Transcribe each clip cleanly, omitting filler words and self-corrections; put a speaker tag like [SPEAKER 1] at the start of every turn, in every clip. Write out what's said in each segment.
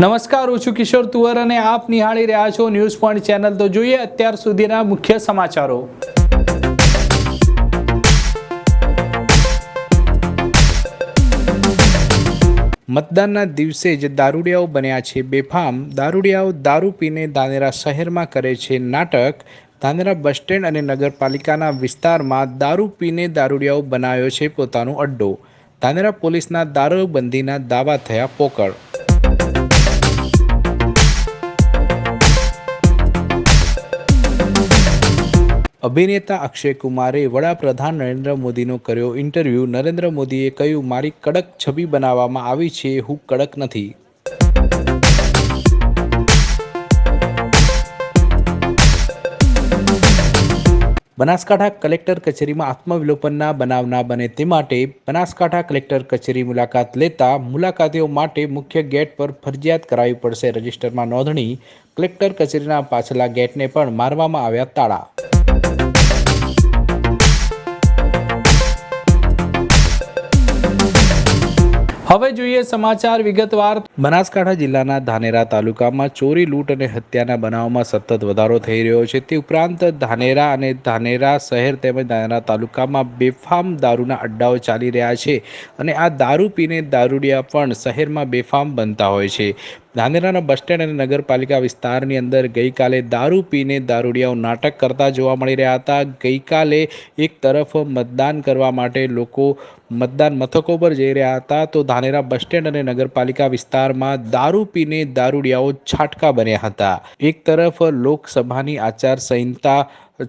[SPEAKER 1] નમસ્કાર, હું છું કિશોર તુવર અને આપ નિહાળી રહ્યા છો ન્યૂઝ પોઈન્ટ ચેનલ। તો જોઈએ અત્યાર સુધીના મુખ્ય સમાચારો। મતદાનના દિવસે જ દારૂડિયાઓ બન્યા છે બેફામ। દારૂડિયાઓ દારૂ પીને ધાનેરા શહેરમાં કરે છે નાટક। ધાનેરા બસ સ્ટેન્ડ અને નગરપાલિકાના વિસ્તારમાં દારૂ પીને દારૂડિયાઓ બનાવ્યો છે પોતાનો અડ્ડો। ધાનેરા પોલીસના દારૂબંધીના દાવા થયા પોકળ। અભિનેતા અક્ષય કુમારે વડાપ્રધાન નરેન્દ્ર મોદીનો કર્યો ઇન્ટરવ્યૂ। નરેન્દ્ર મોદીએ કહ્યું, મારી કડક છબી બનાવવામાં આવી છે, હું કડક નથી। બનાસકાંઠા કલેક્ટર કચેરીમાં આત્મવિલોપનના બનાવ ના બને તે માટે બનાસકાંઠા કલેક્ટર કચેરી મુલાકાત લેતા મુલાકાતીઓ માટે મુખ્ય ગેટ પર ફરજિયાત કરાવવી પડશે રજિસ્ટરમાં નોંધણી। કલેક્ટર કચેરીના પાછલા ગેટને પણ મારવામાં આવ્યા તાળા। હવે જોઈએ સમાચાર વિગતવાર। બનાસકાંઠા જિલ્લાના ધાનેરા તાલુકામાં ચોરી, લૂંટ અને હત્યાના બનાવમાં સતત વધારો થઈ રહ્યો છે। તે ઉપરાંત ધાનેરા અને ધાનેરા શહેર તેમજ ધાનેરા તાલુકામાં બેફામ દારૂના અડ્ડાઓ ચાલી રહ્યા છે અને આ દારૂ પીને દારૂડિયા પણ શહેરમાં બેફામ બનતા હોય છે। ધાનેરાના બસ સ્ટેન્ડ અને નગરપાલિકા વિસ્તારની અંદર ગઈકાલે દારૂ પીને દારૂડિયાઓ નાટક કરતા જોવા મળી રહ્યા હતા। ગઈકાલે એક તરફ મતદાન કરવા માટે લોકો મતદાન મથકો પર જઈ રહ્યા હતા, તો ધાનેરા બસ સ્ટેન્ડ અને નગરપાલિકા વિસ્તારમાં દારૂ પીને દારૂડિયાઓ છાટકા બન્યા હતા। એક તરફ લોકસભાની આચારસંહિતા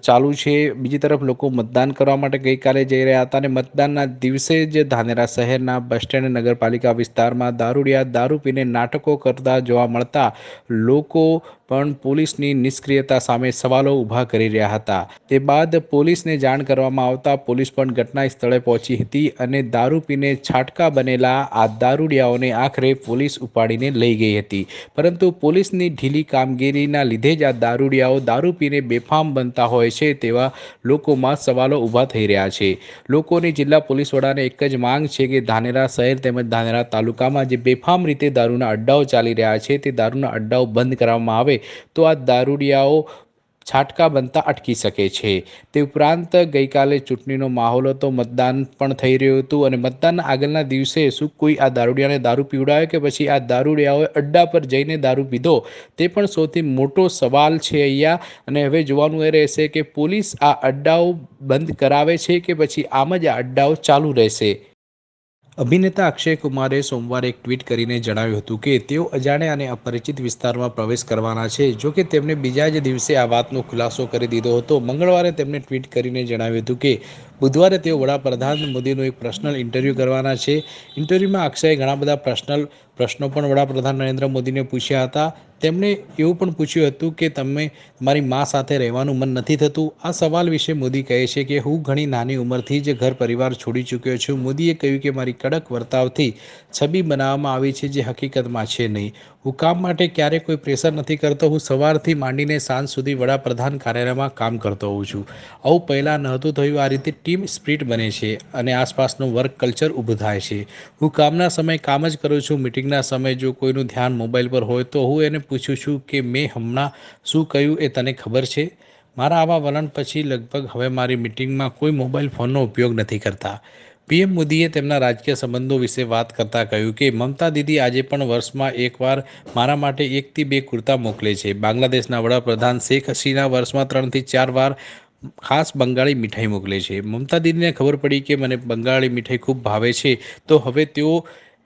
[SPEAKER 1] ચાલુ છે, બીજી તરફ લોકો મતદાન કરવા માટે ગઈકાલે જઈ રહ્યા હતા અને મતદાનના દિવસે જ ધાનેરા શહેરના બસ સ્ટેન્ડ નગરપાલિકા વિસ્તારમાં દારૂડિયા દારૂ પીને નાટકો કરતા જોવા મળતા લોકો પણ પોલીસની નિષ્ક્રિયતા સામે સવાલો ઊભા કરી રહ્યા હતા। તે બાદ પોલીસને જાણ કરવામાં આવતા પોલીસ પણ ઘટના સ્થળે પહોંચી હતી અને દારૂ પીને છાટકા બનેલા આ દારૂડિયાઓને આખરે પોલીસ ઉપાડીને લઈ ગઈ હતી, પરંતુ પોલીસની ઢીલી કામગીરીના લીધે જ આ દારૂડિયાઓ દારૂ પીને બેફામ બનતા હોય છે તેવા લોકોમાં સવાલો ઊભા થઈ રહ્યા છે। લોકોની જિલ્લા પોલીસ વડાને એક જ માંગ છે કે ધાનેરા શહેર તેમજ ધાનેરા તાલુકામાં જે બેફામ રીતે દારૂના અડ્ડાઓ ચાલી રહ્યા છે તે દારૂના અડ્ડાઓ બંધ કરવામાં આવે તો આ દારૂડિયાઓ છાટકા બનતા અટકી શકે છે। તે ઉપરાંત ગઈકાલે ચૂંટણીનો માહોલ હતો, મતદાન પણ થઈ રહ્યું હતું અને મતદાનના આગળના દિવસે શું કોઈ આ દારૂડિયાને દારૂ પીવડાવે કે પછી આ દારૂડિયાઓએ અડ્ડા પર જઈને દારૂ પીધો, તે પણ સૌથી મોટો સવાલ છે અહીંયા। અને હવે જોવાનું એ રહેશે કે પોલીસ આ અડ્ડાઓ બંધ કરાવે છે કે પછી આમ જ આ અડ્ડાઓ ચાલુ રહેશે। અભિનેતા અક્ષય કુમારે સોમવારે એક ટ્વીટ કરીને જણાવ્યું હતું કે તેઓ અજાણ્યા અને અપરિચિત વિસ્તારમાં પ્રવેશ કરવાના છે। જો કે તેમણે બીજા જ દિવસે આ વાતનો ખુલાસો કરી દીધો હતો। મંગળવારે તેમણે ટ્વીટ કરીને જણાવ્યું હતું કે બુધવારે તેઓ વડાપ્રધાન મોદીનું એક પર્સનલ ઇન્ટરવ્યૂ કરવાના છે। ઇન્ટરવ્યૂમાં અક્ષયે ઘણા બધા પ્રશ્નો પણ વડાપ્રધાન નરેન્દ્ર મોદીને પૂછ્યા હતા। તેમણે એવું પણ પૂછ્યું હતું કે તમારી મા સાથે રહેવાનું મન નથી થતું? આ સવાલ વિશે મોદી કહે છે કે હું ઘણી નાની ઉંમરથી જ ઘર પરિવાર છોડી ચૂક્યો છું। મોદીએ કહ્યું કે મારી કડક વર્તાવથી છબી બનાવવામાં આવી છે જે હકીકતમાં છે નહીં। હું કામ માટે ક્યારેય કોઈ પ્રેશર નથી કરતો। હું સવારથી માંડીને સાંજ સુધી વડાપ્રધાન કાર્યાલયમાં કામ કરતો હોઉં છું। આવું પહેલાં નહોતું થયું। આ રીતે ટીમ સ્પિરિટ બને છે અને આસપાસનું વર્ક કલ્ચર ઊભું થાય છે। હું કામના સમયે કામ જ કરું છું। મિટિંગના સમયે જો કોઈનું ધ્યાન મોબાઈલ પર હોય તો હું એને પૂછું છું કે મેં હમણાં શું કહ્યું એ તને ખબર છે? મારા આવા વલણ પછી લગભગ હવે મારી મિટિંગમાં કોઈ મોબાઈલ ફોનનો ઉપયોગ નથી કરતા। પીએમ મોદીએ તેમના રાજકીય સંબંધો વિશે વાત કરતાં કહ્યું કે મમતા દીદી આજે પણ વર્ષમાં એકવાર મારા માટે 1 થી 2 કુર્તા મોકલે છે। બાંગ્લાદેશના વડાપ્રધાન શેખ હસીના વર્ષમાં 3 થી 4 વાર ખાસ બંગાળી મીઠાઈ મોકલે છે। મમતા દીદીને ખબર પડી કે મને બંગાળી મીઠાઈ ખૂબ ભાવે છે, તો હવે તેઓ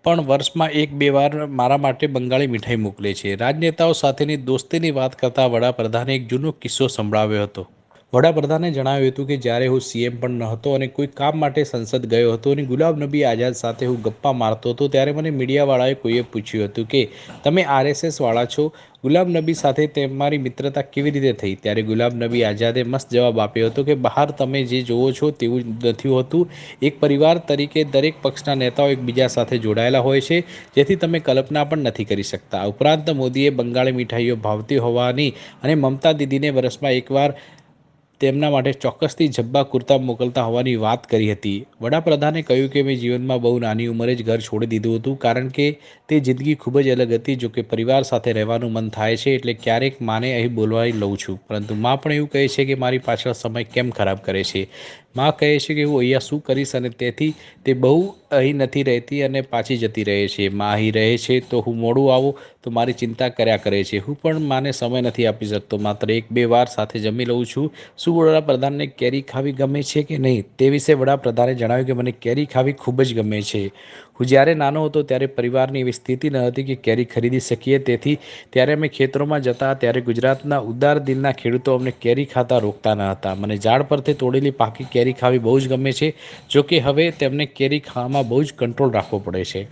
[SPEAKER 1] પણ વર્ષમાં 1-2 વાર મારા માટે બંગાળી મીઠાઈ મોકલે છે। રાજનેતાઓ સાથેની દોસ્તીની વાત કરતા વડાપ્રધાને એક જૂનો કિસ્સો સંભળાવ્યો હતો। વડાપ્રધાને જણાવ્યું હતું કે જ્યારે હું સીએમ પણ ન હતો અને કોઈ કામ માટે સંસદ ગયો હતો અને ગુલામ નબી આઝાદ સાથે હું ગપ્પા મારતો હતો, ત્યારે મને મીડિયાવાળાએ કોઈએ પૂછ્યું હતું કે તમે આરએસએસ વાળા છો, ગુલામ નબી સાથે તમારી મિત્રતા કેવી રીતે થઈ? ત્યારે ગુલામ નબી આઝાદે મસ્ત જવાબ આપ્યો હતો કે બહાર તમે જે જોવો છો તેવું નથી હોતું। એક પરિવાર તરીકે દરેક પક્ષના નેતાઓ એકબીજા સાથે જોડાયેલા હોય છે, જેથી તમે કલ્પના પણ નથી કરી શકતા। ઉપરાંત મોદીએ બંગાળી મીઠાઈઓ ભાવતી હોવાની અને મમતા દીદીને વર્ષમાં એકવાર તેમના માટે ચોક્કસથી જબ્બા કુર્તા મોકલતા હોવાની વાત કરી હતી। વડાપ્રધાને કહ્યું કે મેં જીવનમાં બહુ નાની ઉંમરે જ ઘર છોડી દીધું હતું કારણ કે તે જિંદગી ખૂબ જ અલગ હતી। જો કે પરિવાર સાથે રહેવાનું મન થાય છે એટલે ક્યારેક માને અહીં બોલવાઈ લઉં છું, પરંતુ માં પણ એવું કહે છે કે મારી પાછળ સમય કેમ ખરાબ કરે છે। માં કહે છે કે હું અહીંયા શું કરીશ અને તેથી તે બહુ અહીં નથી રહેતી અને પાછી જતી રહે છે। માં અહીં રહે છે તો હું મોડું આવું તો મારી ચિંતા કર્યા કરે છે। હું પણ માને સમય નથી આપી શકતો, માત્ર 1-2 વાર સાથે જમી લઉં છું। શું વડાપ્રધાનને કેરી ખાવી ગમે છે કે નહીં તે વિશે વડાપ્રધાને જણાવ્યું કે મને કેરી ખાવી ખૂબ જ ગમે છે। હું જ્યારે નાનો હતો ત્યારે પરિવારની એવી સ્થિતિ ન હતી કે કેરી ખરીદી શકીએ, તેથી ત્યારે અમે ખેતરોમાં જતા ત્યારે ગુજરાતના ઉદાર દિલના ખેડૂતો અમને કેરી ખાતા રોકતા ન હતા। મને ઝાડ પરથી તોડેલી પાકી કેરી ખાવી બહુ જ ગમે છે। જોકે હવે તેમને કેરી ખાવામાં બહુ જ કંટ્રોલ રાખવો પડે છે।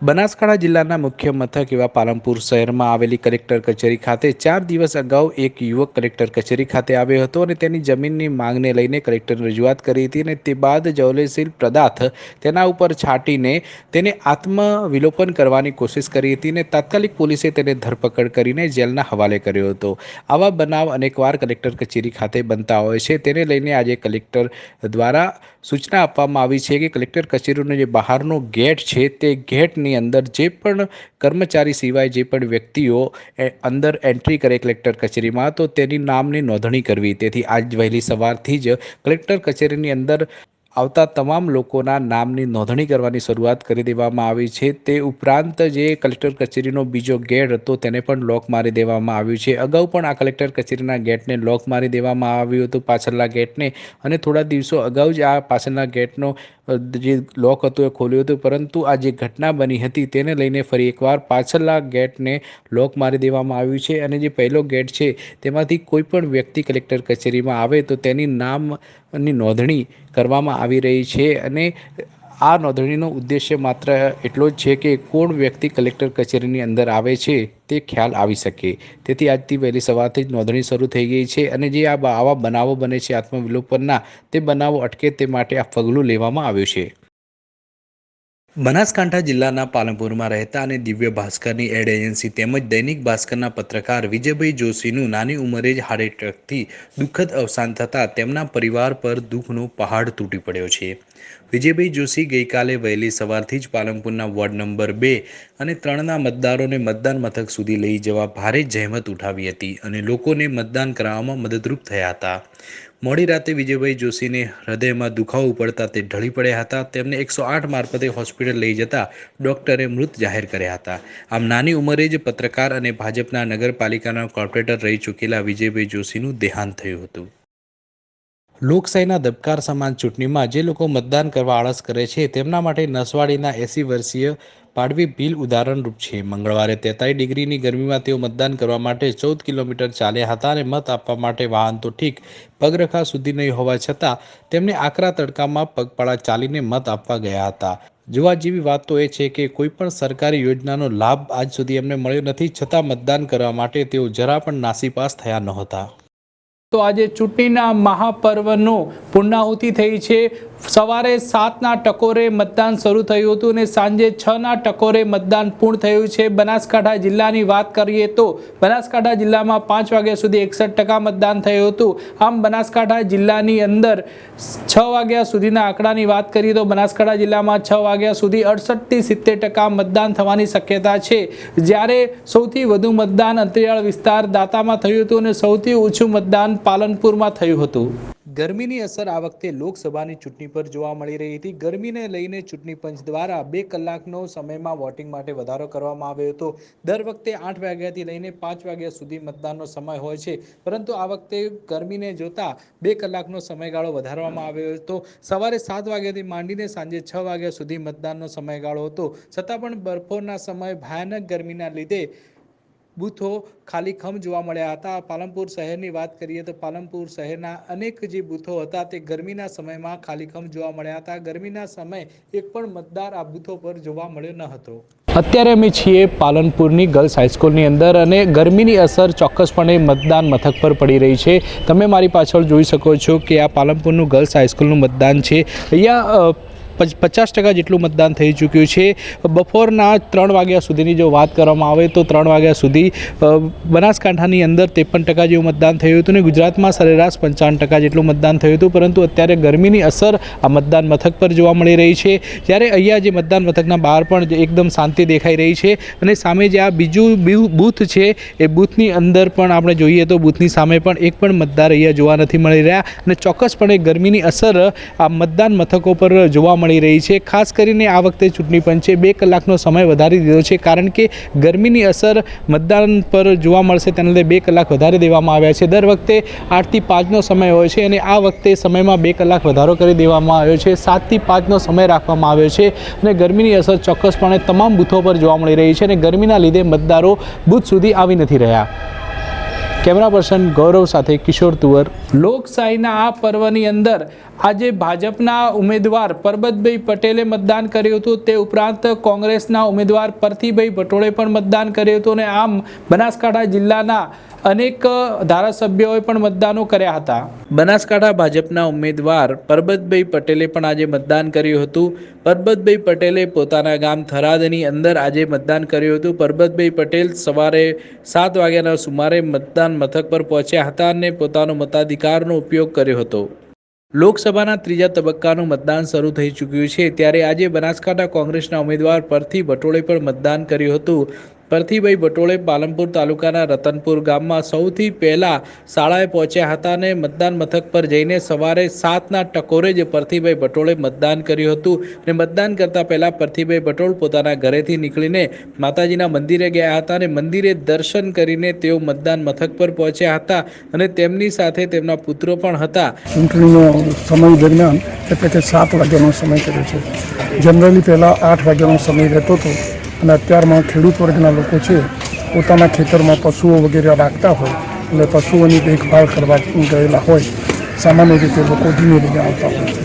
[SPEAKER 1] બનાસકાંઠા જિલ્લાના મુખ્ય મથક એવા પાલનપુર શહેરમાં આવેલી કલેક્ટર કચેરી ખાતે 4 દિવસ અગાઉ એક યુવક કલેક્ટર કચેરી ખાતે આવ્યો હતો અને તેની જમીનની માંગને લઈને કલેક્ટરને રજૂઆત કરી હતી અને તે બાદ જ્વલનશીલ પદાર્થ તેના ઉપર છાંટીને તેને આત્મવિલોપન કરવાની કોશિશ કરી હતી અને તાત્કાલિક પોલીસે તેને ધરપકડ કરીને જેલના હવાલે કર્યો હતો। આવા બનાવ અનેકવાર કલેક્ટર કચેરી ખાતે બનતા હોય છે, તેને લઈને આજે કલેક્ટર દ્વારા સૂચના આપવામાં આવી છે કે કલેક્ટર કચેરીનો જે બહારનો ગેટ છે તે ગેટની અંદર જે પણ કર્મચારી સિવાય જે પણ વ્યક્તિઓ અંદર એન્ટ્રી કરે કલેક્ટર કચેરીમાં તો તેની નામની નોંધણી કરવી। તેથી આજ વહેલી સવારથી જ કલેક્ટર કચેરીની અંદર આવતા તમામ લોકોના નામની નોંધણી કરવાની શરૂઆત કરી દેવામાં આવી છે। તે ઉપરાંત જે કલેક્ટર કચેરીનો બીજો ગેટ હતો તેને પણ લોક મારી દેવામાં આવ્યું છે। અગાઉ પણ આ કલેક્ટર કચેરીના ગેટને લોક મારી દેવામાં આવ્યું હતું પાછળના ગેટને, અને થોડા દિવસો અગાઉ જ આ પાછળના ગેટનો જે લોક હતું એ ખોલ્યું હતું, પરંતુ આ જે ઘટના બની હતી તેને લઈને ફરી એકવાર પાછળના ગેટને લોક મારી દેવામાં આવ્યું છે અને જે પહેલો ગેટ છે તેમાંથી કોઈ પણ વ્યક્તિ કલેક્ટર કચેરીમાં આવે તો તેની નામની નોંધણી કરવામાં આવી રહી છે અને આ નોંધણીનો ઉદ્દેશ્ય માત્ર એટલો જ છે કે કોણ વ્યક્તિ કલેક્ટર કચેરીની અંદર આવે છે તે ખ્યાલ આવી શકે। તેથી આજથી વહેલી સવારથી જ નોંધણી શરૂ થઈ ગઈ છે અને જે આવા બનાવો બને છે આત્મવિલોપનના, તે બનાવો અટકે તે માટે આ પગલું લેવામાં આવ્યું છે। બનાસકાંઠા જિલ્લાના પાલનપુરમાં રહેતા અને દિવ્ય ભાસ્કરની એડ એજન્સી તેમજ દૈનિક ભાસ્કરના પત્રકાર વિજયભાઈ જોશીનું નાની ઉંમરે જ હાર્ટ એટેકથી દુઃખદ અવસાન થતાં તેમના પરિવાર પર દુઃખનો પહાડ તૂટી પડ્યો છે। વિજયભાઈ જોશી ગઈકાલે વહેલી સવારથી જ પાલનપુરના વોર્ડ નંબર 2 અને 3ના મતદારોને મતદાન મથક સુધી લઈ જવા ભારે જહેમત ઉઠાવી હતી અને લોકોને મતદાન કરાવવામાં મદદરૂપ થયા હતા। મોડી રાતે વિજયભાઈ જોશીને હૃદયમાં દુખાવો ઉપડતા તે ઢળી પડ્યા હતા। તેમને 108 મારફતે હોસ્પિટલ લઈ જતા ડોક્ટરે મૃત જાહેર કર્યા હતા। આમ નાની ઉંમરે જ પત્રકાર અને ભાજપના નગરપાલિકાના કોર્પોરેટર રહી ચૂકેલા વિજયભાઈ જોશીનું દેહાંત થયું હતું। લોકશાહીના ધબકાર સમાન ચૂંટણીમાં જે લોકો મતદાન કરવા આળસ કરે છે તેમના માટે નસવાડીના 80 વર્ષીય પાડવી ભીલ ઉદાહરણરૂપ છે। મંગળવારે 43 ડિગ્રીની ગરમીમાં તેઓ મતદાન કરવા માટે 14 કિલોમીટર ચાલ્યા હતા અને મત આપવા માટે વાહન તો ઠીક, પગરખા સુધી નહીં હોવા છતાં તેમને આકરા તડકામાં પગપાળા ચાલીને મત આપવા ગયા હતા। જોવા જેવી વાત તો એ છે કે કોઈ પણ સરકારી યોજનાનો લાભ આજ સુધી એમને મળ્યો નથી, છતાં મતદાન કરવા માટે તેઓ જરા પણ નાસીપાસ થયા નહોતા। તો આજે ચૂંટણીના મહાપર્વનો પૂર્ણાહુતિ થઈ છે। સવારે 7ના ટકોરે મતદાન શરૂ થયું હતું અને સાંજે 6ના ટકોરે મતદાન પૂર્ણ થયું છે। બનાસકાંઠા જિલ્લાની વાત કરીએ તો બનાસકાંઠા જિલ્લામાં 5 વાગ્યા સુધી 61% મતદાન થયું હતું। આમ બનાસકાંઠા જિલ્લાની અંદર 6 વાગ્યા સુધીના આંકડાની વાત કરીએ તો બનાસકાંઠા જિલ્લામાં 6 વાગ્યા સુધી 68 થી 70% મતદાન થવાની શક્યતા છે, જ્યારે સૌથી વધુ મતદાન અંતરિયાળ વિસ્તાર દાંતામાં થયું હતું અને સૌથી ઓછું મતદાન પાલનપુરમાં થયું હતું। ગરમીની અસર આ વખતે લોકસભાની ચૂંટણી પર જોવા મળી રહી હતી। ગરમીને લઈને ચૂંટણી પંચ દ્વારા 2 કલાકનો સમયમાં વોટિંગ માટે વધારો કરવામાં આવ્યો હતો। દર વખતે 8 વાગ્યાથી લઈને 5 વાગ્યા સુધી મતદાનનો સમય હોય છે, પરંતુ આ વખતે ગરમીને જોતા 2 કલાકનો સમયગાળો વધારવામાં આવ્યો હતો। સવારે 7 વાગ્યાથી માંડીને સાંજે 6 વાગ્યા સુધી મતદાનનો સમયગાળો હતો, છતાં પણ બપોરના સમયે ભયાનક ગરમીના લીધે બૂથો ખાલીખમ જોવા મળ્યા હતા। પાલનપુર શહેરની વાત કરીએ તો પાલનપુર શહેરના અનેક જે બૂથો હતા તે ગરમીના સમયમાં ખાલીખમ જોવા મળ્યા હતા। ગરમીના સમયે એક પણ મતદાર આ બૂથો પર જોવા મળ્યો ન હતો। અત્યારે અમે છીએ પાલનપુરની ગર્લ્સ હાઈસ્કૂલની અંદર અને ગરમીની અસર ચોક્કસપણે મતદાન મથક પર પડી રહી છે। તમે મારી પાછળ જોઈ શકો છો કે આ પાલનપુરનું ગર્લ્સ હાઈસ્કૂલનું મતદાન છે। અહીંયા 50% જેટલું મતદાન થઈ ચૂક્યું છે। બપોરના 3 વાગ્યા સુધીની જો વાત કરવામાં આવે તો 3 વાગ્યા સુધી બનાસકાંઠાની અંદર 53% જેવું મતદાન થયું હતું અને ગુજરાતમાં સરેરાશ 55% જેટલું મતદાન થયું હતું, પરંતુ અત્યારે ગરમીની અસર આ મતદાન મથક પર જોવા મળી રહી છે। જ્યારે અહીંયા જે મતદાન મથકના બહાર પણ એકદમ શાંતિ દેખાઈ રહી છે અને સામે જે આ બીજું બૂથ છે એ બૂથની અંદર પણ આપણે જોઈએ તો બૂથની સામે પણ એક પણ મતદાર અહીંયા જોવા નથી મળી રહ્યા અને ચોક્કસપણે ગરમીની અસર આ મતદાન મથકો પર જોવા મળી રહી છે। ખાસ કરીને આ વખતે ચૂંટણી પંચે 2 કલાકનો સમય વધારી દીધો છે, કારણ કે ગરમીની અસર મતદાન પર જોવા મળશે તેના લીધે 2 કલાક વધારી દેવામાં આવ્યા છે। દર વખતે 8 થી 5નો સમય હોય છે અને આ વખતે સમયમાં 2 કલાક વધારો કરી દેવામાં આવ્યો છે। 7 થી 5નો સમય રાખવામાં આવ્યો છે અને ગરમીની અસર ચોક્કસપણે તમામ બૂથો પર જોવા મળી રહી છે અને ગરમીના લીધે મતદારો બૂથ સુધી આવી નથી રહ્યા। કેમેરા પર્સન ગૌરવ સાથે કિશોર તુવર। લોકશાહીના આ પર્વની અંદર આજે ભાજપના ઉમેદવાર પરબતભાઈ પટેલે મતદાન કર્યું હતું, તે ઉપરાંત કોંગ્રેસના ઉમેદવાર પરથીભાઈ ભટોળે પણ મતદાન કર્યું હતું અને આમ બનાસકાંઠા જિલ્લાના અનેક ધારાસભ્યોએ પણ મતદાનો કર્યા હતા। બનાસકાંઠા ભાજપના ઉમેદવાર પરબતભાઈ પટેલે પણ આજે મતદાન કર્યું હતું। પરબતભાઈ પટેલે પોતાના ગામ થરાદની અંદર આજે મતદાન કર્યું હતું। પરબતભાઈ પટેલ સવારે 7 વાગ્યાના સુમારે મતદાન મથક પર પહોંચ્યા હતા અને પોતાનો મતાધિકારનો ઉપયોગ કર્યો હતો। લોકસભાના 3જા તબક્કાનું મતદાન શરૂ થઈ ચૂક્યું છે, ત્યારે આજે બનાસકાંઠા કોંગ્રેસના ઉમેદવાર પરથી ભટોળે પણ મતદાન કર્યું હતું। પરથીભાઈ ભટોળે પાલનપુર તાલુકાના રતનપુર ગામમાં સૌથી પહેલા શાળાએ પહોંચ્યા હતા અને મતદાન મથક પર જઈને સવારે 7ના ટકોરે જ પરથીભાઈ ભટોળે મતદાન કર્યું હતું અને મતદાન કરતા પહેલા પરથીભાઈ ભટોળ પોતાના ઘરેથી નીકળીને માતાજીના મંદિરે ગયા હતા અને મંદિરે દર્શન કરીને તેઓ મતદાન મથક પર પહોંચ્યા હતા અને તેમની સાથે તેમના પુત્રો પણ હતા।
[SPEAKER 2] ચૂંટણીનો સમય દરમિયાન એટલે કે 7 વાગ્યાનો સમય કર્યો છે। જનરલી પહેલાં 8 વાગ્યાનો સમય રહેતો હતો અને અત્યારમાં ખેડૂત વર્ગના લોકો છે પોતાના ખેતરમાં પશુઓ વગેરે રાખતા હોય એટલે પશુઓની દેખભાળ કરવા ગયેલા હોય, સામાન્ય રીતે લોકો ધીમે ધીમે આવતા હોય છે।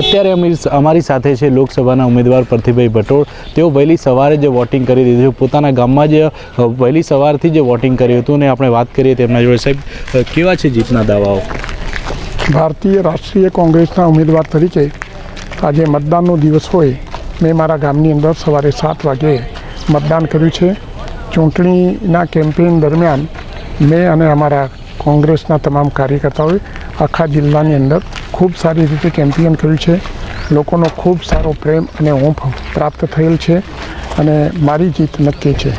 [SPEAKER 1] અત્યારે અમારી સાથે છે લોકસભાના ઉમેદવાર પરથીભાઈ ભટોળ। તેઓ વહેલી સવારે જ વોટિંગ કરી દીધું છે, પોતાના ગામમાં જ વહેલી સવારથી જ વોટિંગ કર્યું હતું અને આપણે વાત કરીએ તેમના જોડે। સાહેબ, કેવા છે જીતના દાવાઓ?
[SPEAKER 2] ભારતીય રાષ્ટ્રીય કોંગ્રેસના ઉમેદવાર તરીકે આજે મતદાનનો દિવસ હોય, મેં મારા ગામની અંદર સવારે 7 વાગ્યે મતદાન કર્યું છે। ચૂંટણીના કેમ્પેઇન દરમિયાન મેં અને અમારા કોંગ્રેસના તમામ કાર્યકર્તાઓએ આખા જિલ્લાની અંદર ખૂબ સારી રીતે કેમ્પેઇન કર્યું છે। લોકોનો ખૂબ સારો પ્રેમ અને હૂંફ પ્રાપ્ત થયેલ છે અને મારી જીત નક્કી છે।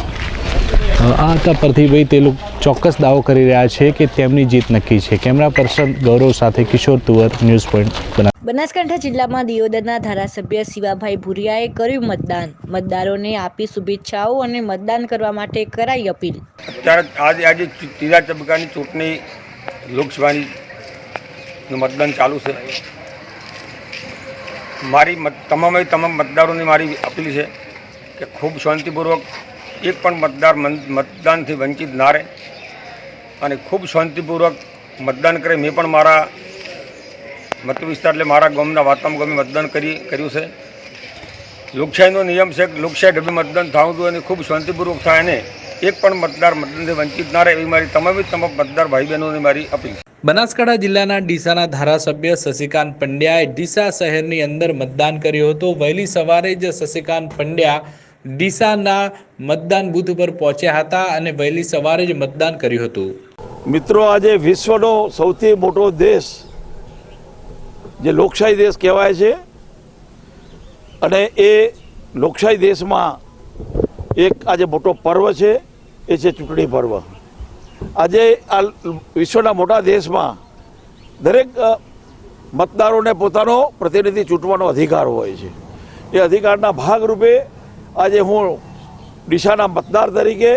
[SPEAKER 1] આ હતા પરથીભાઈ, તે લોકો ચોક્કસ દાવો કરી રહ્યા છે કે તેમની જીત નક્કી છે। કેમેરા પર્સન ગૌરવ સાથે કિશોર તુવર, ન્યૂઝ પોઈન્ટ।
[SPEAKER 3] બનાસકાંઠા જિલ્લામાં દિયોદરના ધારાસભ્ય શિવાભાઈ ભુરિયાએ કર્યું મતદાન, મતદારોને આપી શુભેચ્છાઓ અને મતદાન કરવા માટે કરાઈ અપીલ।
[SPEAKER 4] અત્યારે આજે 3જા તબક્કાની ચૂંટણી લોકસભાની મતદાન ચાલુ છે। મારી તમામ મતદારોની મારી અપીલ છે કે ખૂબ શાંતિપૂર્વક એક પણ મતદાર મતદાનથી વંચિત ના રહે અને ખૂબ શાંતિપૂર્વક મતદાન કરે। મેં પણ મારા મત વિસ્તાર એટલે મારા ગામના વાતાવરણ ગામે મતદાન કર્યું છે। લોકશાહીનો નિયમ છે કે લોકશાહી ઢબે મતદાન થવું જોઈએ અને ખૂબ શાંતિપૂર્વક થાય અને એક પણ મતદાર મતદાનથી વંચિત ના રહે એવી મારી તમામ મતદાર ભાઈ બહેનોની મારી અપીલ છે।
[SPEAKER 1] બનાસકાંઠા જિલ્લાના ડીસાના ધારાસભ્ય શશિકાંત પંડ્યાએ ડીસા શહેરની અંદર મતદાન કર્યું હતું। વહેલી સવારે જ શશિકાંત પંડ્યા ડીસાના મતદાન બૂથ પર પહોંચ્યા હતા અને વહેલી સવારે જ મતદાન કર્યું હતું।
[SPEAKER 5] મિત્રો, આજે વિશ્વનો સૌથી મોટો દેશ જે લોકશાહી દેશ કહેવાય છે અને એ લોકશાહી દેશમાં એક આજે મોટો પર્વ છે, એ છે ચૂંટણી પર્વ। આજે આ વિશ્વના મોટા દેશમાં દરેક મતદારોને પોતાનો પ્રતિનિધિ ચૂંટવાનો અધિકાર હોય છે। એ અધિકારના ભાગરૂપે આજે હું ડીસાના મતદાર તરીકે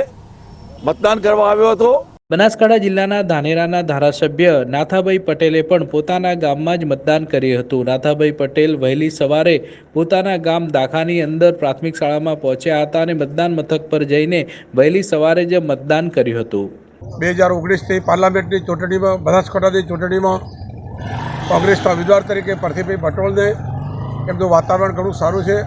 [SPEAKER 5] મતદાન કરવા આવ્યો હતો।
[SPEAKER 1] બનાસકાંઠા જિલ્લાના ધાનેરાના ધારાસભ્ય નાથાભાઈ પટેલે પણ પોતાના ગામમાં જ મતદાન કર્યું હતું। નાથાભાઈ પટેલ વહેલી સવારે પોતાના ગામ દાખાની અંદર પ્રાથમિક શાળામાં પહોંચ્યા હતા અને મતદાન મથક પર જઈને વહેલી સવારે જ મતદાન કર્યું હતું।
[SPEAKER 6] 2019ની પાર્લામેન્ટની ચૂંટણીમાં, બનાસકાંઠાની ચૂંટણીમાં કોંગ્રેસના ઉમેદવાર તરીકે પરથીભાઈ ભટોળને એમનું વાતાવરણ ઘણું સારું છે।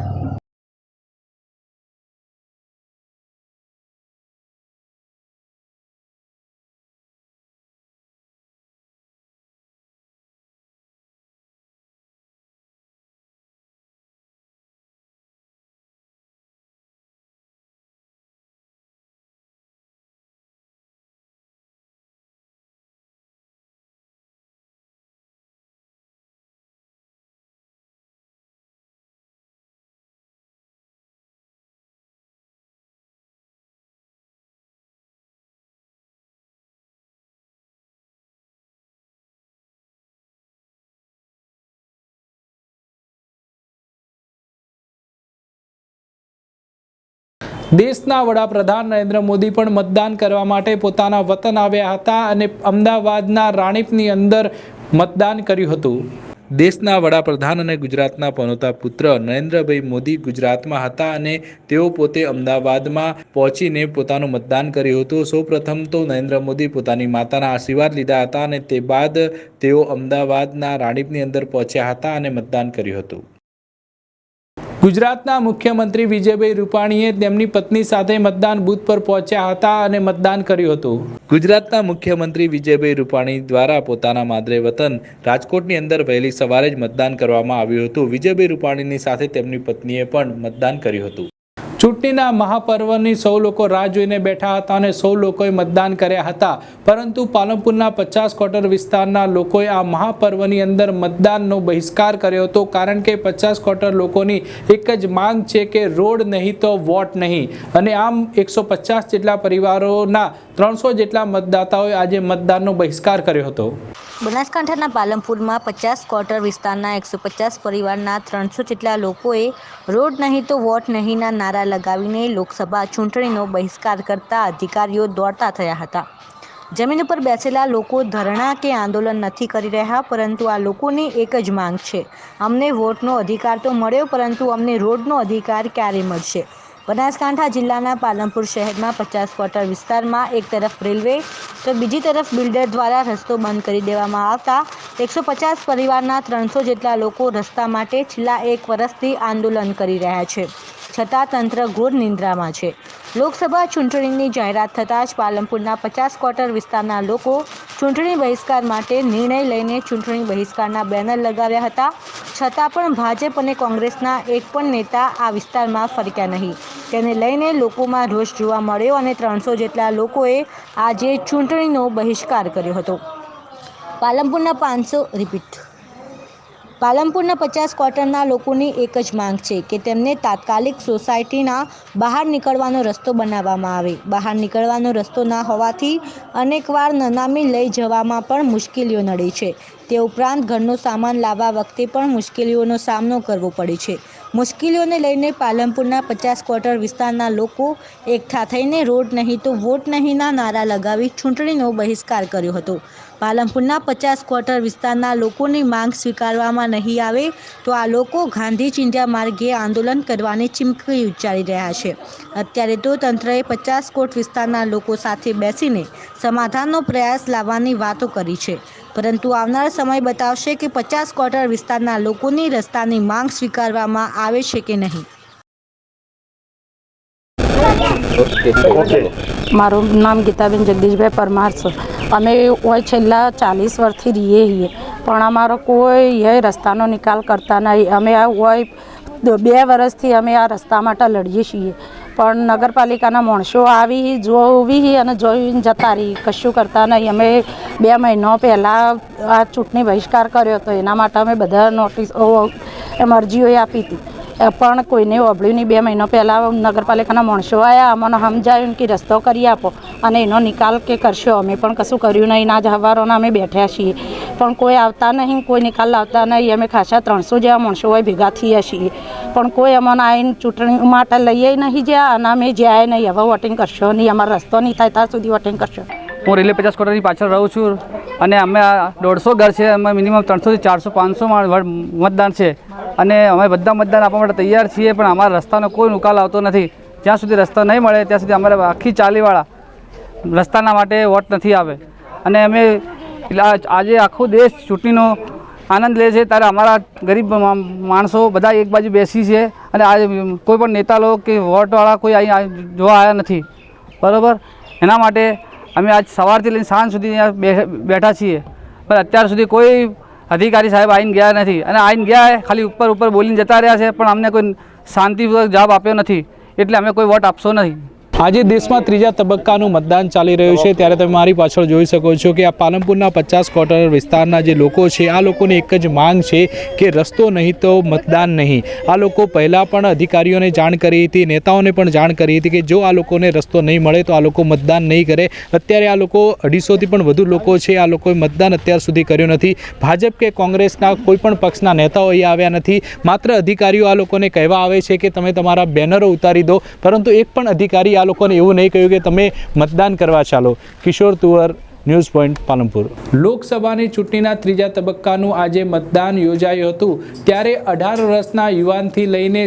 [SPEAKER 1] દેશના વડાપ્રધાન નરેન્દ્ર મોદી પણ મતદાન કરવા માટે પોતાના વતન આવ્યા હતા અને અમદાવાદના રાણીપની અંદર મતદાન કર્યું હતું. દેશના વડાપ્રધાન અને ગુજરાતના પનોતા પુત્ર નરેન્દ્રભાઈ મોદી ગુજરાતમાં હતા અને તેઓ પોતે અમદાવાદમાં પહોંચીને પોતાનું મતદાન કર્યું હતું. સૌપ્રથમ તો નરેન્દ્ર મોદી પોતાની માતાના આશીર્વાદ લીધા હતા અને તે બાદ તેઓ અમદાવાદના રાણીપની અંદર પહોંચ્યા હતા અને મતદાન કર્યું હતું. ગુજરાતના મુખ્યમંત્રી વિજયભાઈ રૂપાણીએ તેમની પત્ની સાથે મતદાન બૂથ પર પહોંચ્યા હતા અને મતદાન કર્યું હતું. ગુજરાતના મુખ્યમંત્રી વિજયભાઈ રૂપાણી દ્વારા પોતાના માદરે વતન રાજકોટની અંદર વહેલી સવારે જ મતદાન કરવામાં આવ્યું હતું. વિજયભાઈ રૂપાણીની સાથે તેમની પત્નીએ પણ મતદાન કર્યું હતું. ચૂંટણીના મહાપર્વની સૌ લોકો રાહ જોઈને બેઠા હતા અને સૌ લોકોએ મતદાન કર્યા હતા, પરંતુ પાલનપુરના 50 ક્વાર્ટર વિસ્તારના લોકોએ આ મહાપર્વની અંદર મતદાનનો બહિષ્કાર કર્યો હતો, કારણ કે 50 ક્વાર્ટર લોકોની એક જ માંગ છે કે રોડ નહીં તો વોટ નહીં. અને આમ 150 જેટલા પરિવારોના 300 જેટલા મતદાતાઓએ આજે મતદાનનો બહિષ્કાર કર્યો હતો.
[SPEAKER 3] બનાસકાંઠાના પાલનપુરમાં 50 ક્વાર્ટર વિસ્તારના 150 પરિવારના 300 જેટલા લોકોએ રોડ નહીં તો વોટ નહીંના નારા લગાવીને લોકસભા ચૂંટણીનો બહિષ્કાર કરતા અધિકારીઓ દોડતા થયા હતા. જમીન ઉપર બેસેલા લોકો ધરણા કે આંદોલન નથી કરી રહ્યા, પરંતુ આ લોકોની એક જ માંગ છે, અમને વોટનો અધિકાર તો મળ્યો, પરંતુ અમને રોડનો અધિકાર ક્યારે મળશે. બનાસકાંઠા જિલ્લાના પાલનપુર શહેરમાં 50 ક્વાર્ટર વિસ્તારમાં એક તરફ રેલવે તો બીજી તરફ બિલ્ડર દ્વારા રસ્તો બંધ કરી દેવામાં આવતા 150 પરિવારના 300 જેટલા લોકો રસ્તા માટે છેલ્લા 1 વર્ષથી આંદોલન કરી રહ્યા છે, છતાં તંત્ર ઘોર નિંદ્રામાં છે. લોકસભા ચૂંટણીની જાહેરાત થતાં જ પાલનપુરના 50 ક્વાર્ટર વિસ્તારના લોકો ચૂંટણી બહિષ્કાર માટે નિર્ણય લઈને ચૂંટણી બહિષ્કારના બેનર લગાવ્યા હતા, છતાં પણ ભાજપ અને કોંગ્રેસના એક પણ નેતા આ વિસ્તારમાં ફરક્યા નહીં. તેને લઈને લોકોમાં રોષ જોવા મળ્યો અને 300 જેટલા લોકોએ આજે ચૂંટણીનો બહિષ્કાર કર્યો હતો. પાલનપુરના 50 ક્વાર્ટરના લોકોની એક જ માંગ છે કે તેમને તાત્કાલિક સોસાયટીના બહાર નીકળવાનો રસ્તો બનાવવામાં આવે. બહાર નીકળવાનો રસ્તો ના હોવાથી અનેકવાર નનામી લઈ જવામાં પણ મુશ્કેલીઓ નડે છે. તે ઉપરાંત ઘરનો સામાન લાવવા વખતે પણ મુશ્કેલીઓનો સામનો કરવો પડે છે. મુશ્કેલીઓને લઈને પાલનપુરના 50 ક્વાર્ટર વિસ્તારના લોકો એકઠા થઈને રોડ નહીં તો વોટ નહીંના નારા લગાવી ચૂંટણીનો બહિષ્કાર કર્યો હતો. પાલનપુરના 50 ક્વાર્ટર વિસ્તારના લોકોની માંગ સ્વીકારવામાં નહીં આવે તો આ લોકો ગાંધી ચિંધ્યા માર્ગે આંદોલન કરવાની ચીમકી ઉચ્ચારી રહ્યા છે. અત્યારે તો તંત્રએ 50 કોટ વિસ્તારના લોકો સાથે બેસીને સમાધાનનો પ્રયાસ લાવવાની વાતો કરી છે, પરંતુ આવનાર સમય બતાવશે કે 50 ક્વાર્ટર વિસ્તારના લોકોની રસ્તાની માંગ સ્વીકારવામાં આવે છે કે નહીં.
[SPEAKER 7] મારું નામ ગીતાબેન જગદીશભાઈ પરમાર છે. અમે હોય છેલ્લા 40 વર્ષથી રહીએ છીએ, પણ અમારો કોઈ એ રસ્તાનો નિકાલ કરતા નહીં. અમે આ હોય 2 વર્ષથી અમે આ રસ્તા માટે લડીએ છીએ, પણ નગરપાલિકાના માણસો આવી જોવી અને જોઈને જતા રહી, કશું કરતા નહીં. અમે 2 મહિના પહેલાં આ ચૂંટણી બહિષ્કાર કર્યો હતો, એના માટે અમે બધા અરજીઓ આપી હતી, પણ કોઈને ઓબળ્યું નહીં. 2 મહિના પહેલાં નગરપાલિકાના માણસો આવ્યા, અમને સમજાવ્યું કે રસ્તો કરી આપો અને એનો નિકાલ કે કરશો. અમે પણ કશું કર્યું નહીં. ના જ હવારોના અમે બેઠ્યા છીએ, પણ કોઈ આવતા નહીં, કોઈ નિકાલ લાવતા નહીં. અમે ખાસા 300 જેવા માણસો હોય ભેગા થયા છીએ, પણ કોઈ અમને આવીને ચૂંટણી માટે લઈએ નહીં જ્યાં, અને અમે જ્યાં નહીં. હવે વોટિંગ કરશો નહીં, અમારો રસ્તો નહીં થાય ત્યાં સુધી વોટિંગ કરશો.
[SPEAKER 8] હું રેલવે 50 ક્વાર્ટરની પાછળ રહું છું અને અમે 150 ઘર છે, અમે મિનિમમ 300 થી 400 500 મતદાન છે અને અમે બધા મતદાન આપવા માટે તૈયાર છીએ, પણ અમારા રસ્તાનો કોઈ નિકાલ આવતો નથી. જ્યાં સુધી રસ્તો નહીં મળે ત્યાં સુધી અમારે આખી ચાલીવાળા રસ્તાના માટે વોટ નથી આવે. અને અમે આજે આખો દેશ ચૂંટણીનો આનંદ લે છે, ત્યારે અમારા ગરીબ માણસો બધા એક બાજુ બેસી છે અને આજે કોઈ પણ નેતા લોકો કે વોટવાળા કોઈ અહીં જોવા આવ્યા નથી, બરાબર. એના માટે અમે આજ સવારથી લઈને સાંજ સુધી અહીંયા બેઠા છીએ, પણ અત્યાર સુધી કોઈ અધિકારી સાહેબ આવીને ગયા નથી. અને આવીને ગયા ખાલી ઉપર બોલીને જતા રહ્યા છે, પણ અમને કોઈ શાંતિપૂર્વક જવાબ આપ્યો નથી, એટલે અમે કોઈ વોટ આપશો નહીં.
[SPEAKER 1] આજે દેશમાં ત્રીજા તબક્કાનું મતદાન ચાલી રહ્યું છે ત્યારે તમે મારી પાછળ જોઈ શકો છો કે આ પાલનપુરના 50 ક્વાર્ટર વિસ્તારના જે લોકો છે આ લોકોની એક જ માંગ છે કે રસ્તો નહીં તો મતદાન નહીં। આ લોકો પહેલાં પણ અધિકારીઓને જાણ કરી હતી, નેતાઓને પણ જાણ કરી હતી કે જો આ લોકોને રસ્તો નહીં મળે તો આ લોકો મતદાન નહીં કરે। અત્યારે આ લોકો 250થી પણ વધુ લોકો છે, આ લોકોએ મતદાન અત્યાર સુધી કર્યું નથી। ભાજપ કે કોંગ્રેસના કોઈ પણ પક્ષના નેતાઓ અહીંયા આવ્યા નથી, માત્ર અધિકારીઓ આ લોકોને કહેવા આવે છે કે તમે તમારા બેનરો ઉતારી દો, પરંતુ એક પણ અધિકારી આ લોકોને એવું નહીં કહ્યું કે તમે મતદાન કરવા ચાલો। કિશોર તુવર, ન્યૂઝ પોઈન્ટ, પાલનપુર। લોકસભાની ચૂંટણીના ત્રીજા તબક્કાનું આજે મતદાન યોજાયું હતું ત્યારે 18 વર્ષના યુવાનથી લઈને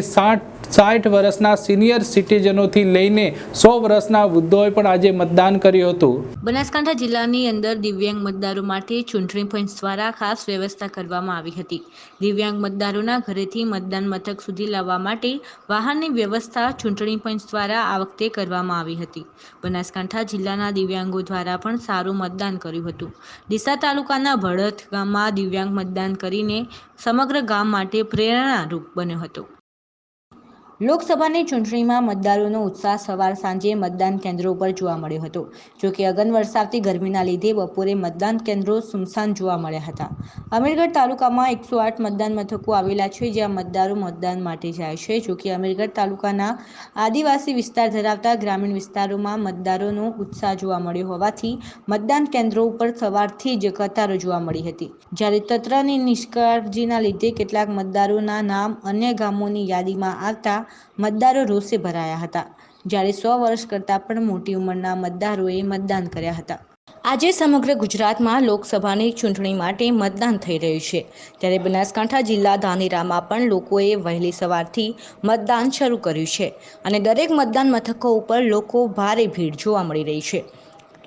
[SPEAKER 1] 60 વર્ષના સિનિયર સિટીઝનોથી લઈને 100 વર્ષના વૃદ્ધોએ પણ આજે મતદાન કર્યું હતું।
[SPEAKER 3] બનાસકાંઠા જિલ્લાની અંદર દિવ્યાંગ મતદારો માટે ચૂંટણી પંચ દ્વારા ખાસ વ્યવસ્થા કરવામાં આવી હતી। દિવ્યાંગ મતદારોના ઘરેથી મતદાન મથક સુધી લાવવા માટે વાહનની વ્યવસ્થા ચૂંટણી પંચ દ્વારા આ વખતે કરવામાં આવી હતી। બનાસકાંઠા જિલ્લાના દિવ્યાંગો દ્વારા પણ સારું મતદાન કર્યું હતું। ડીસા તાલુકાના ભડત ગામમાં દિવ્યાંગ મતદાન કરીને સમગ્ર ગામ માટે પ્રેરણારૂપ બન્યો હતો। લોકસભાની ચૂંટણીમાં મતદારોનો ઉત્સાહ સવાર સાંજે મતદાન કેન્દ્રો પર જોવા મળ્યો હતો। જોકે અગન વરસાવતી ગરમીના લીધે બપોરે મતદાન કેન્દ્રો સુમસાન જોવા મળ્યા હતા। અમીરગઢ તાલુકામાં 108 મતદાન મથકો આવેલા છે જ્યાં મતદારો મતદાન માટે જાય છે। જોકે અમીરગઢ તાલુકાના આદિવાસી વિસ્તાર ધરાવતા ગ્રામીણ વિસ્તારોમાં મતદારોનો ઉત્સાહ જોવા મળ્યો હોવાથી મતદાન કેન્દ્રો ઉપર સવારથી જ કતારો જોવા મળી હતી। જ્યારે તંત્રની નિષ્કાળજીના લીધે કેટલાક મતદારોના નામ અન્ય ગામોની યાદીમાં આવતા મતદારો રોષે ભરાયા હતા। જ્યારે 100 વર્ષ કરતાં પણ મોટી ઉંમરના મતદારોએ મતદાન કર્યા હતા। આજે સમગ્ર ગુજરાતમાં લોકસભાની ચૂંટણી માટે મતદાન થઈ રહ્યું છે ત્યારે બનાસકાંઠા જિલ્લા ધાનેરામાં પણ લોકોએ વહેલી સવારથી મતદાન શરૂ કર્યું છે અને દરેક મતદાન મથકો ઉપર લોકો ભારે ભીડ જોવા મળી રહી છે।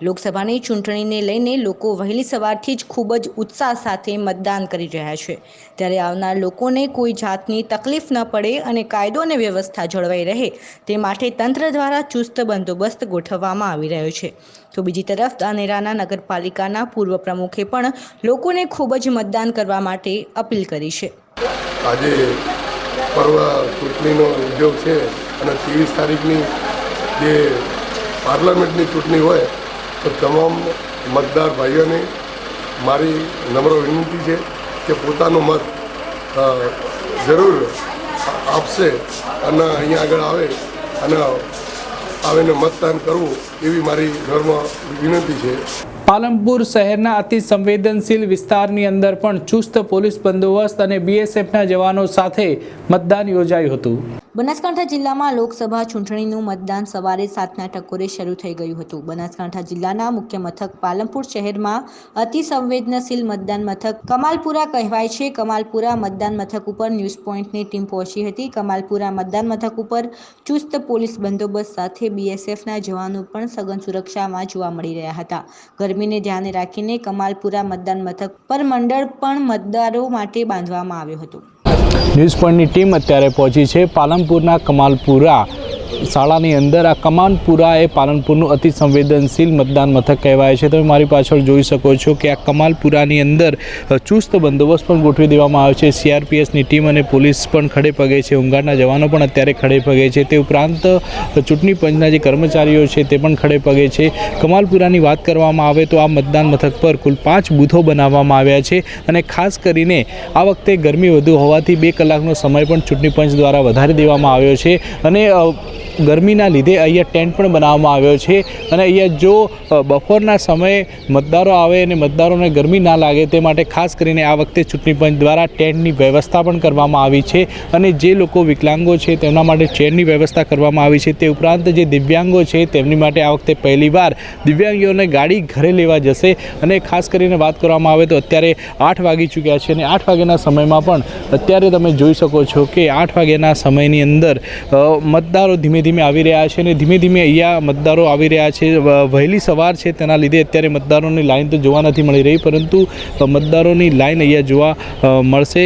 [SPEAKER 3] લોકસભાની ચૂંટણીને લઈને લોકો વહેલી સવારથી જ ખૂબ જ ઉત્સાહ સાથે મતદાન કરી રહ્યા છે ત્યારે આવનાર લોકોને કોઈ જાતની તકલીફ ન પડે અને કાયદો અને વ્યવસ્થા જળવાઈ રહે તે માટે તંત્ર દ્વારા ચુસ્ત બંદોબસ્ત ગોઠવવામાં આવી રહ્યો છે। તો બીજી તરફ ધાનેરાના નગરપાલિકાના પૂર્વ પ્રમુખે પણ લોકોને ખૂબ જ મતદાન કરવા માટે અપીલ કરી છે।
[SPEAKER 9] આજે પર્વ ચૂંટણીનો ઉદ્યોગ છે અને 23 તારીખની જે પાર્લામેન્ટની ચૂંટણી હોય તો તમામ મતદાર ભાઈઓને મારી નમ્ર વિનંતી છે કે પોતાનો મત જરૂર આપશે અને અહીંયા આગળ આવે અને આવીને મતદાન કરવું એવી મારી નમ્ર વિનંતી છે।
[SPEAKER 1] પાલનપુર શહેરના અતિ સંવેદનશીલ વિસ્તારની અંદર પણ ચુસ્ત પોલીસ બંદોબસ્ત અને બીએસએફના જવાનો સાથે મતદાન યોજાયું હતું।
[SPEAKER 3] બનાસકાંઠા જિલ્લામાં લોકસભા ચૂંટણીનું મતદાન સવારે 7ના ટકોરે શરૂ થઈ ગયું હતું। બનાસકાંઠા જિલ્લાના મુખ્ય મથક પાલનપુર શહેરમાં અતિ સંવેદનશીલ મતદાન મથક કમાલપુરા કહેવાય છે। કમાલપુરા મતદાન મથક ઉપર ન્યૂઝ પોઈન્ટની ટીમ પહોંચી હતી। કમાલપુરા મતદાન મથક ઉપર ચુસ્ત પોલીસ બંદોબસ્ત સાથે બીએસએફના જવાનો પણ સઘન સુરક્ષામાં જોવા મળી રહ્યા હતા। ગરમીને ધ્યાને રાખીને કમાલપુરા મતદાન મથક પર મંડળ પણ મતદારો માટે બાંધવામાં આવ્યો હતો।
[SPEAKER 1] ન્યૂઝ પોઈન્ટની ટીમ અત્યારે પહોંચી છે પાલનપુરના કમાલપુરા શાળાની અંદર। આ કમાલપુરા એ પાલનપુરનું અતિ સંવેદનશીલ મતદાન મથક કહેવાય છે। તમે મારી પાછળ જોઈ શકો છો કે આ કમાલપુરાની અંદર ચુસ્ત બંદોબસ્ત પણ ગોઠવી દેવામાં આવ્યો છે। સીઆરપીએફની ટીમ અને પોલીસ પણ ખડે પગે છે, હોમગાર્ડના જવાનો પણ અત્યારે ખડે પગે છે। તે ઉપરાંત ચૂંટણી પંચના જે કર્મચારીઓ છે તે પણ ખડે પગે છે। કમાલપુરાની વાત કરવામાં આવે તો આ મતદાન મથક પર કુલ 5 બૂથો બનાવવામાં આવ્યા છે અને ખાસ કરીને આ વખતે ગરમી વધુ હોવાથી 2 કલાકનો સમય પણ ચૂંટણી પંચ દ્વારા વધારી દેવામાં આવ્યો છે અને ગરમીના લીધે અહીંયા ટેન્ટ પણ બનાવવામાં આવ્યો છે અને અહીંયા જો બપોરના સમયે મતદારો આવે અને મતદારોને ગરમી ના લાગે તે માટે ખાસ કરીને આ વખતે ચૂંટણી પંચ દ્વારા ટેન્ટની વ્યવસ્થા પણ કરવામાં આવી છે અને જે લોકો વિકલાંગો છે તેમના માટે ચેરની વ્યવસ્થા કરવામાં આવી છે। તે ઉપરાંત જે દિવ્યાંગો છે તેમની માટે આ વખતે પહેલીવાર દિવ્યાંગોને ગાડી ઘરે લેવા જશે અને ખાસ કરીને વાત કરવામાં આવે તો અત્યારે 8 વાગી ચૂક્યા છે અને 8 વાગ્યાના સમયમાં પણ અત્યારે તમે જોઈ શકો છો કે 8 વાગ્યાના સમયની અંદર મતદારો ધીમે ધીમે આવી રહ્યા છે અને ધીમે ધીમે અહીંયા મતદારો આવી રહ્યા છે। વહેલી સવાર છે તેના લીધે અત્યારે મતદારોની લાઈન તો જોવા નથી મળી રહી, પરંતુ મતદારોની લાઈન અહીંયા જોવા મળશે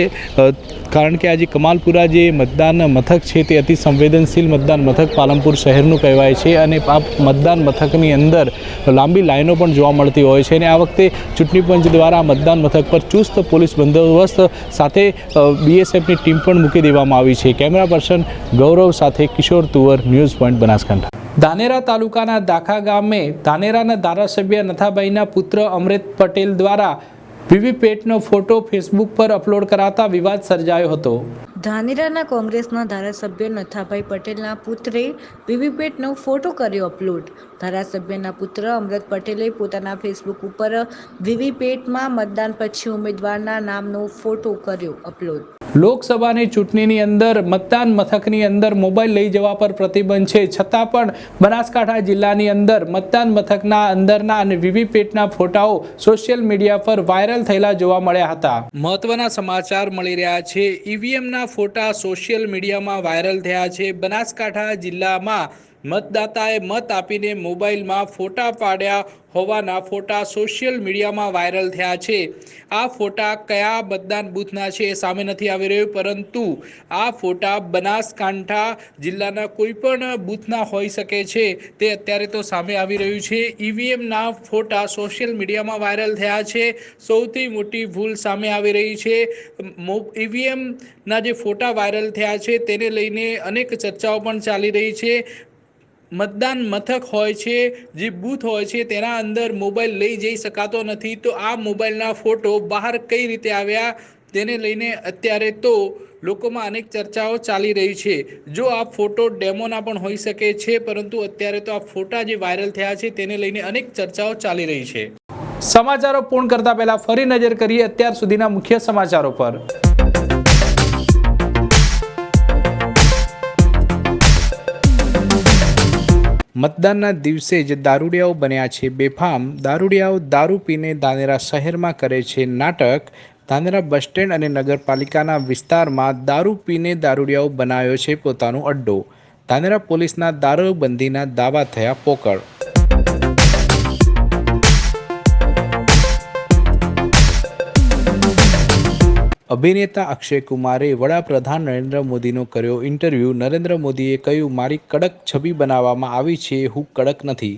[SPEAKER 1] કારણ કે આજે કમાલપુરા જે મતદાન મથક છે તે અતિ સંવેદનશીલ મતદાન મથક પાલનપુર શહેરનું કહેવાય છે અને આ મતદાન મથકની અંદર લાંબી લાઈનો પણ જોવા મળતી હોય છે અને આ વખતે ચૂંટણી પંચ દ્વારા મતદાન મથક પર ચુસ્ત પોલીસ બંદોબસ્ત સાથે બીએસએફની ટીમ પણ મૂકી દેવામાં આવી છે। કેમેરા પર્સન ગૌરવ સાથે કિશોર તુવર, ન્યૂઝ પોઈન્ટ, બનાસકાંઠા। ધાનેરા તાલુકાના દાખા ગામે ધાનેરાના ધારાસભ્ય નથાભાઈના પુત્ર અમૃત પટેલ દ્વારા વીવીપેટનો ફોટો ફેસબુક પર અપલોડ કરાતા વિવાદ સર્જાયો હતો.
[SPEAKER 3] ધાનેરાના કોંગ્રેસના ધારાસભ્ય નથાભાઈ પટેલના પુત્રે વીવીપેટનો ફોટો કર્યો અપલોડ. ધારાસભ્યના પુત્ર અમૃત પટેલે પોતાના ફેસબુક ઉપર વીવીપેટમાં મતદાન પછી ઉમેદવારના નામનો ફોટો કર્યો અપલોડ. લોકસભાની ચૂંટણીની અંદર મતદાન મથકની અંદર મોબાઈલ લઈ જવા પર પ્રતિબંધ છે, છતાં પણ બનાસકાંઠા જિલ્લાની અંદર મતદાન મથકના અંદરના અને વીવીપેટના ફોટાઓ સોશિયલ મીડિયા પર વાયરલ થયેલા જોવા મળ્યા હતા. મહત્વના સમાચાર મળી રહ્યા છે. ઈવીએમના ફોટા સોશિયલ મીડિયામાં વાયરલ થયા છે. બનાસકાંઠા જિલ્લામાં મતદાતાએ મત આપીને મોબાઈલમાં ફોટા પાડ્યા હોવાના ફોટા સોશિયલ મીડિયામાં વાયરલ થયા છે. આ ફોટા કયા મતદાન બૂથના છે એ સામે નથી આવી રહ્યું, પરંતુ આ ફોટા બનાસકાંઠા જિલ્લાના કોઈ પણ બૂથના હોઈ શકે છે તે અત્યારે તો સામે આવી રહ્યું છે. ઈવીએમના ફોટા સોશિયલ મીડિયામાં વાયરલ થયા છે. સૌથી મોટી ભૂલ સામે આવી રહી છે. ઈવીએમના જે ફોટા વાયરલ થયા છે તેને લઈને અનેક ચર્ચાઓ પણ ચાલી રહી છે. મતદાન મથક હોય છે, જે બૂથ હોય છે તેના અંદર મોબાઈલ લઈ જઈ શકાતો નથી, તો આ મોબાઈલના ફોટો બહાર કઈ રીતે આવ્યા તેને લઈને અત્યારે તો લોકોમાં અનેક ચર્ચાઓ ચાલી રહી છે. જો આ ફોટો ડેમોના પણ હોઈ શકે છે, પરંતુ અત્યારે તો આ ફોટા જે વાયરલ થયા છે તેને લઈને અનેક ચર્ચાઓ ચાલી રહી છે. સમાચારો પૂર્ણ કરતા પહેલા ફરી નજર કરીએ અત્યાર સુધીના મુખ્ય સમાચારો પર. મતદાનના દિવસે જ દારૂડિયાઓ બન્યા છે બેફામ. દારૂડિયાઓ દારૂ પીને ધાનેરા શહેરમાં કરે છે નાટક. ધાનેરા બસ સ્ટેન્ડ અને નગરપાલિકાના વિસ્તારમાં દારૂ પીને દારૂડિયાઓ બનાવ્યો છે પોતાનો અડ્ડો. ધાનેરા પોલીસના દારૂબંધીના દાવા થયા પોકળ. અભિનેતા અક્ષય કુમારે વડાપ્રધાન નરેન્દ્ર મોદીનો કર્યો ઇન્ટરવ્યૂ. નરેન્દ્ર મોદીએ કહ્યું, મારી કડક છબી બનાવવામાં આવી છે, હું કડક નથી.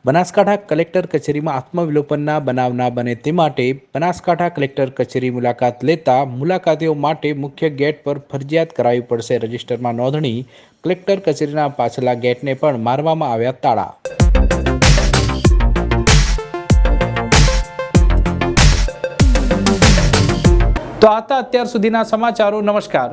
[SPEAKER 3] બનાસકાંઠા કલેક્ટર કચેરીમાં આત્મવિલોપનના બનાવ ના બને તે માટે બનાસકાંઠા કલેક્ટર કચેરી મુલાકાત લેતા મુલાકાતીઓ માટે મુખ્ય ગેટ પર ફરજિયાત કરાવવી પડશે રજિસ્ટરમાં નોંધણી. કલેક્ટર કચેરીના પાછલા ગેટને પણ મારવામાં આવ્યા તાળા. તો આ હતા અત્યાર સુધીના સમાચારો. નમસ્કાર.